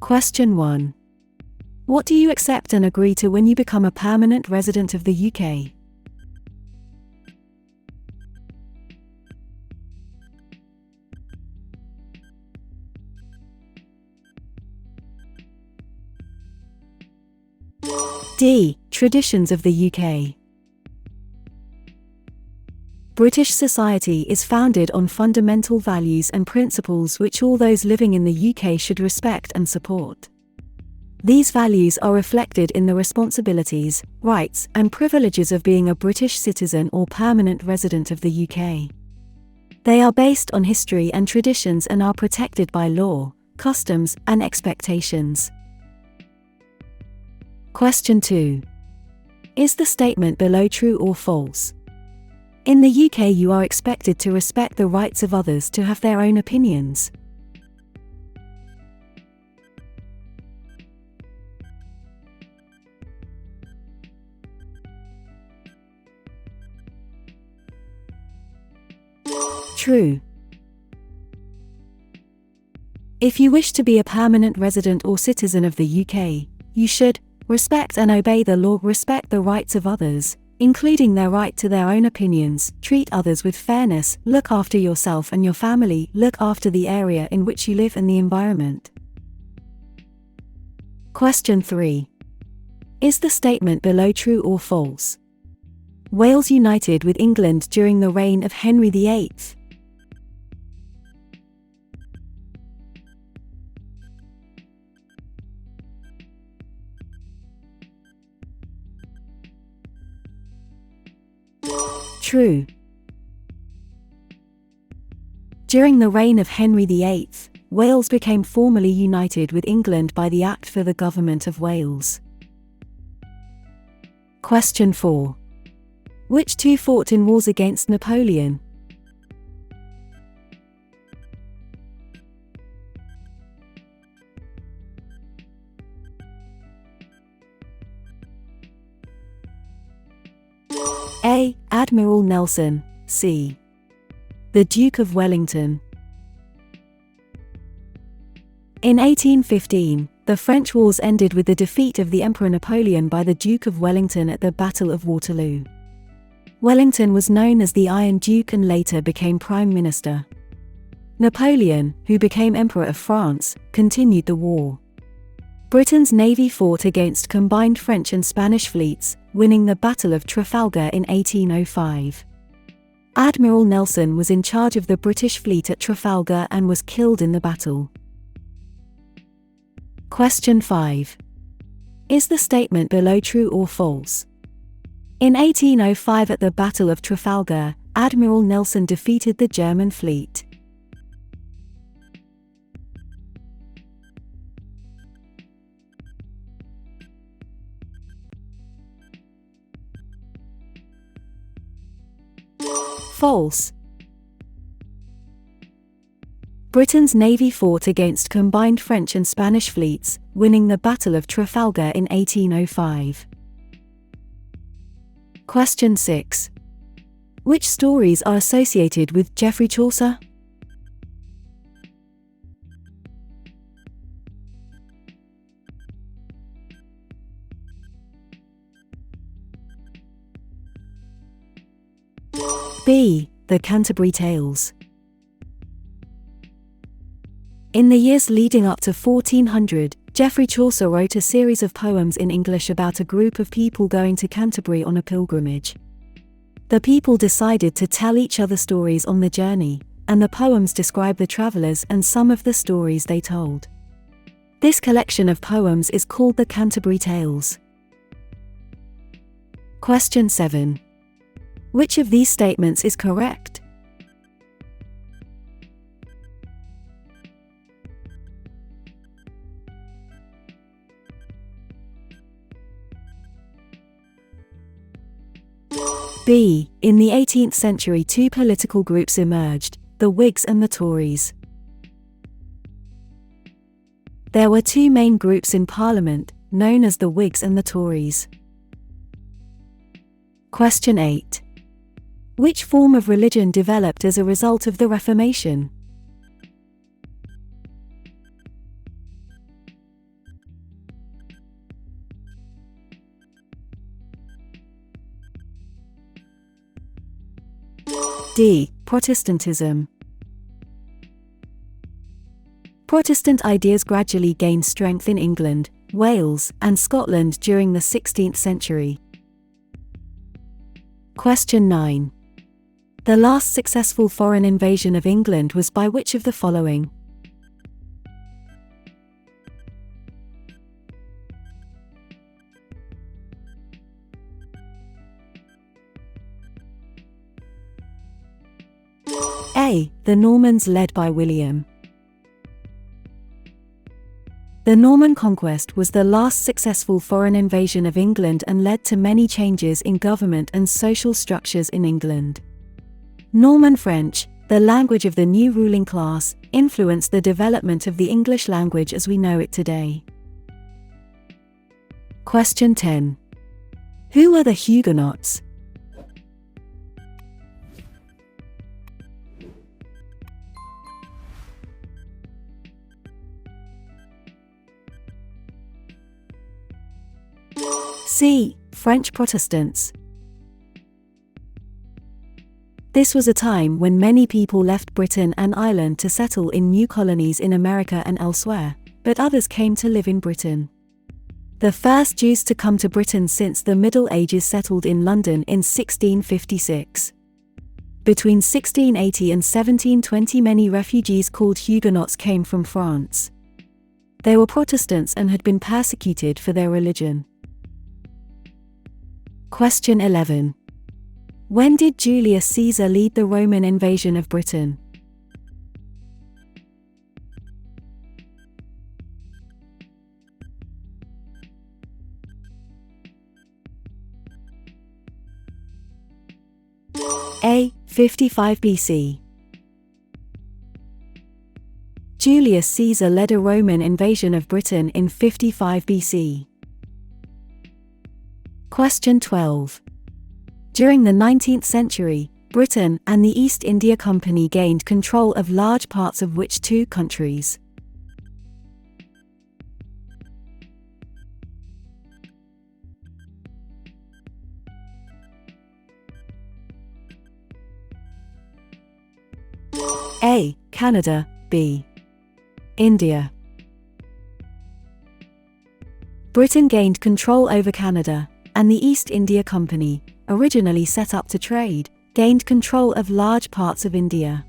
Question 1. What do you accept and agree to when you become a permanent resident of the UK? D. Traditions of the UK. British society is founded on fundamental values and principles which all those living in the UK should respect and support. These values are reflected in the responsibilities, rights, and privileges of being a British citizen or permanent resident of the UK. They are based on history and traditions and are protected by law, customs, and expectations. Question 2. Is the statement below true or false? In the UK, you are expected to respect the rights of others to have their own opinions. True. If you wish to be a permanent resident or citizen of the UK, you should respect and obey the law, respect the rights of others, including their right to their own opinions, treat others with fairness, look after yourself and your family, look after the area in which you live and the environment. Question 3. Is the statement below true or false? Wales united with England during the reign of Henry VIII. True. During the reign of Henry VIII, Wales became formally united with England by the Act for the Government of Wales. Question 4. Which two fought in wars against Napoleon? A. Admiral Nelson. C. The Duke of Wellington. In 1815, the French wars ended with the defeat of the Emperor Napoleon by the Duke of Wellington at the Battle of Waterloo. Wellington was known as the Iron Duke and later became Prime Minister. Napoleon, who became Emperor of France, continued the war. Britain's navy fought against combined French and Spanish fleets, winning the Battle of Trafalgar in 1805. Admiral Nelson was in charge of the British fleet at Trafalgar and was killed in the battle. Question 5. Is the statement below true or false? In 1805 at the Battle of Trafalgar, Admiral Nelson defeated the German fleet. False. Britain's navy fought against combined French and Spanish fleets, winning the Battle of Trafalgar in 1805. Question 6. Which stories are associated with Geoffrey Chaucer? B. The Canterbury Tales. In the years leading up to 1400, Geoffrey Chaucer wrote a series of poems in English about a group of people going to Canterbury on a pilgrimage. The people decided to tell each other stories on the journey, and the poems describe the travelers and some of the stories they told. This collection of poems is called the Canterbury Tales. Question 7. Which of these statements is correct? B. In the 18th century, two political groups emerged, the Whigs and the Tories. There were two main groups in Parliament, known as the Whigs and the Tories. Question 8. Which form of religion developed as a result of the Reformation? D. Protestantism. Protestant ideas gradually gained strength in England, Wales, and Scotland during the 16th century. Question 9. The last successful foreign invasion of England was by which of the following? A. The Normans led by William. The Norman conquest was the last successful foreign invasion of England and led to many changes in government and social structures in England. Norman French, the language of the new ruling class, influenced the development of the English language as we know it today. Question 10. Who are the Huguenots? C. French Protestants. This was a time when many people left Britain and Ireland to settle in new colonies in America and elsewhere, but others came to live in Britain. The first Jews to come to Britain since the Middle Ages settled in London in 1656. Between 1680 and 1720 many refugees called Huguenots came from France. They were Protestants and had been persecuted for their religion. Question 11. When did Julius Caesar lead the Roman invasion of Britain? A. 55 BC. Julius Caesar led a Roman invasion of Britain in 55 BC. Question 12. During the 19th century, Britain and the East India Company gained control of large parts of which two countries? A. Canada. B. India. Britain gained control over Canada, and the East India Company, originally set up to trade, gained control of large parts of India.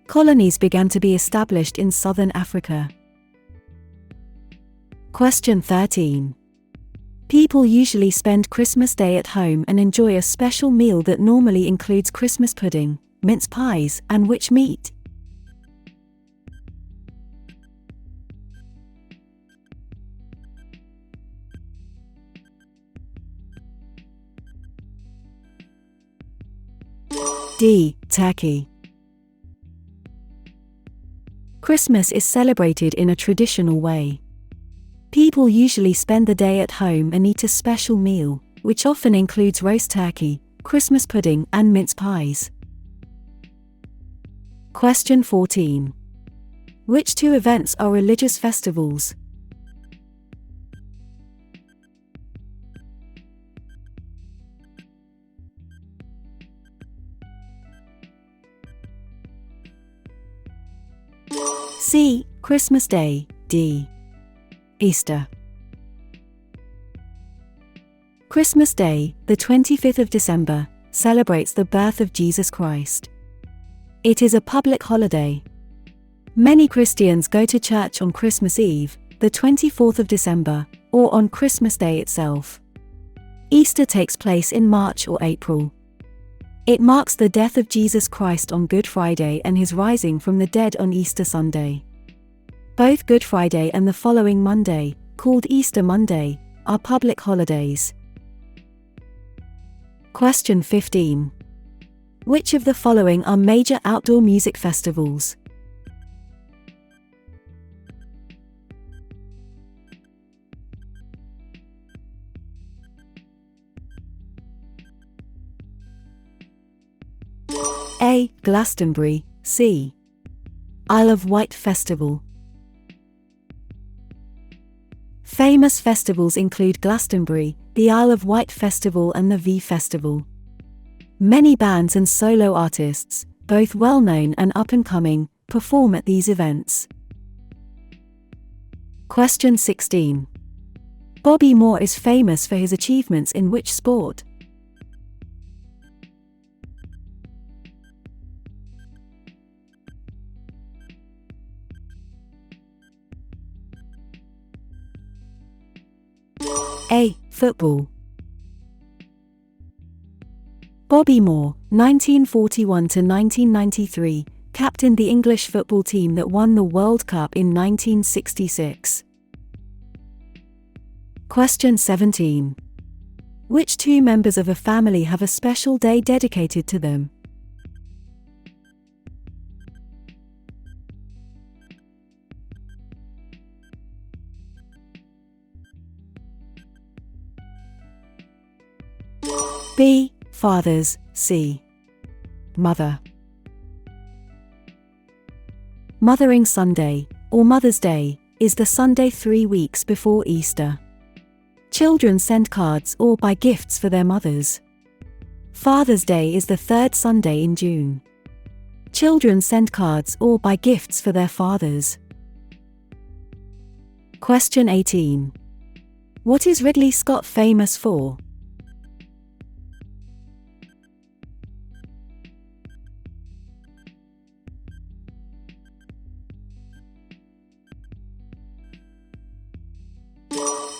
Colonies began to be established in southern Africa. Question 13. People usually spend Christmas Day at home and enjoy a special meal that normally includes Christmas pudding, mince pies, and which meat? D. Turkey. Christmas is celebrated in a traditional way. People usually spend the day at home and eat a special meal, which often includes roast turkey, Christmas pudding, and mince pies. Question 14. Which two events are religious festivals? C. Christmas Day. D. Easter. Christmas Day, the 25th of December, celebrates the birth of Jesus Christ. It is a public holiday. Many Christians go to church on Christmas Eve, the 24th of December, or on Christmas Day itself. Easter takes place in March or April. It marks the death of Jesus Christ on Good Friday and his rising from the dead on Easter Sunday. Both Good Friday and the following Monday, called Easter Monday, are public holidays. Question 15. Which of the following are major outdoor music festivals? A. Glastonbury. C. Isle of Wight Festival. Famous festivals include Glastonbury, the Isle of Wight Festival and the V Festival. Many bands and solo artists, both well-known and up-and-coming, perform at these events. Question 16. Bobby Moore is famous for his achievements in which sport? A. Football. Bobby Moore, 1941 to 1993, captained the English football team that won the World Cup in 1966. Question 17. Which two members of a family have a special day dedicated to them? B. Fathers, C. Mother. Mothering Sunday, or Mother's Day, is the Sunday 3 weeks before Easter. Children send cards or buy gifts for their mothers. Father's Day is the third Sunday in June. Children send cards or buy gifts for their fathers. Question 18. What is Ridley Scott famous for?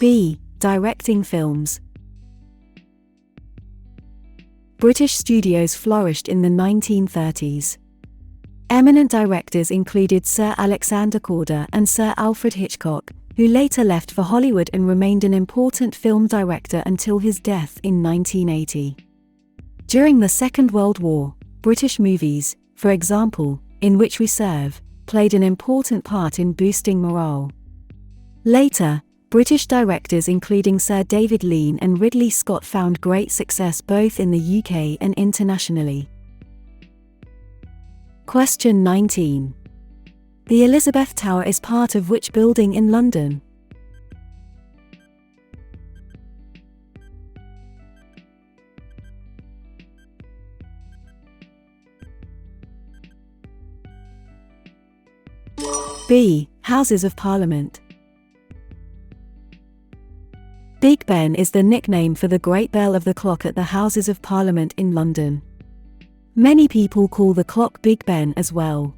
B. Directing films. British studios flourished in the 1930s. Eminent directors included Sir Alexander Korda and Sir Alfred Hitchcock, who later left for Hollywood and remained an important film director until his death in 1980. During the Second World War, British movies, for example, In Which We Serve, played an important part in boosting morale. Later, British directors including Sir David Lean and Ridley Scott found great success both in the UK and internationally. Question 19. The Elizabeth Tower is part of which building in London? B. Houses of Parliament. Big Ben is the nickname for the Great Bell of the clock at the Houses of Parliament in London. Many people call the clock Big Ben as well.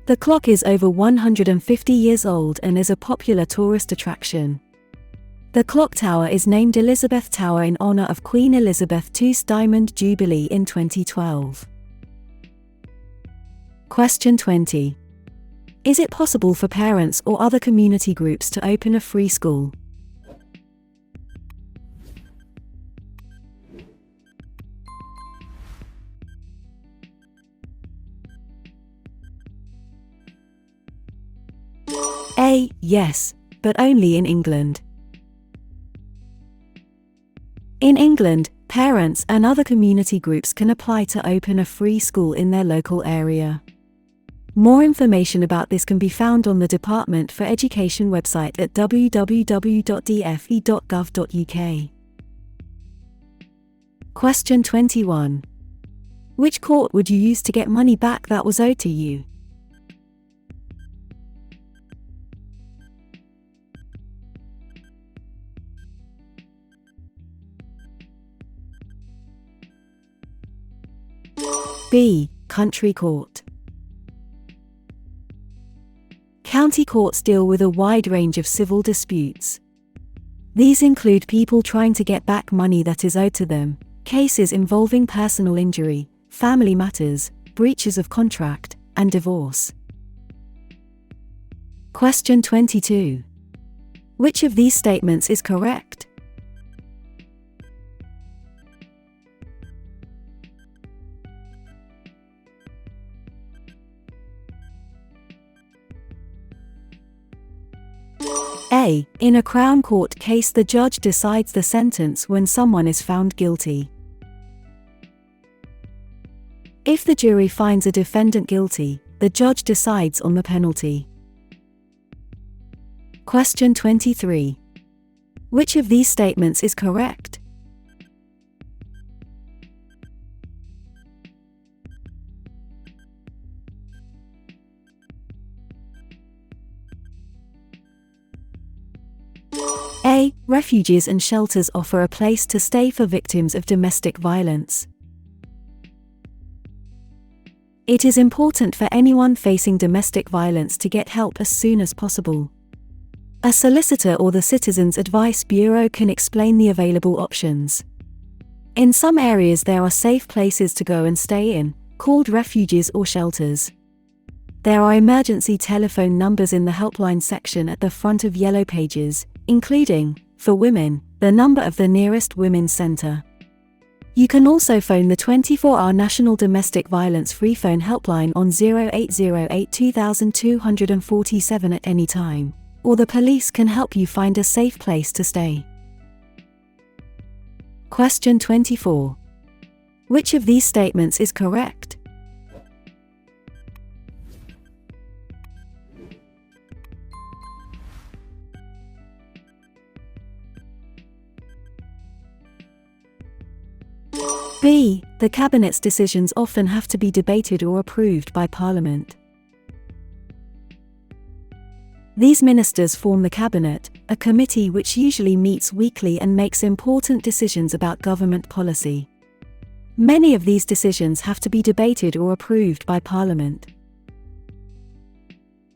The clock is over 150 years old and is a popular tourist attraction. The clock tower is named Elizabeth Tower in honor of Queen Elizabeth II's Diamond Jubilee in 2012. Question 20. Is it possible for parents or other community groups to open a free school? A. Yes, but only in England. In England, parents and other community groups can apply to open a free school in their local area. More information about this can be found on the Department for Education website at www.dfe.gov.uk. Question 21. Which court would you use to get money back that was owed to you? B. Country court. County courts deal with a wide range of civil disputes. These include people trying to get back money that is owed to them, cases involving personal injury, family matters, breaches of contract, and divorce. Question 22. Which of these statements is correct? A. In a Crown Court case, the judge decides the sentence when someone is found guilty. If the jury finds a defendant guilty, the judge decides on the penalty. Question 23. Which of these statements is correct? A. Refuges and shelters offer a place to stay for victims of domestic violence. It is important for anyone facing domestic violence to get help as soon as possible. A solicitor or the Citizens Advice Bureau can explain the available options. In some areas there are safe places to go and stay in, called refuges or shelters. There are emergency telephone numbers in the helpline section at the front of yellow pages, including, for women, the number of the nearest women's centre. You can also phone the 24-hour National Domestic Violence Free Phone Helpline on 0808 2247 at any time, or the police can help you find a safe place to stay. Question 24. Which of these statements is correct? B. The Cabinet's decisions often have to be debated or approved by Parliament. These ministers form the Cabinet, a committee which usually meets weekly and makes important decisions about government policy. Many of these decisions have to be debated or approved by Parliament.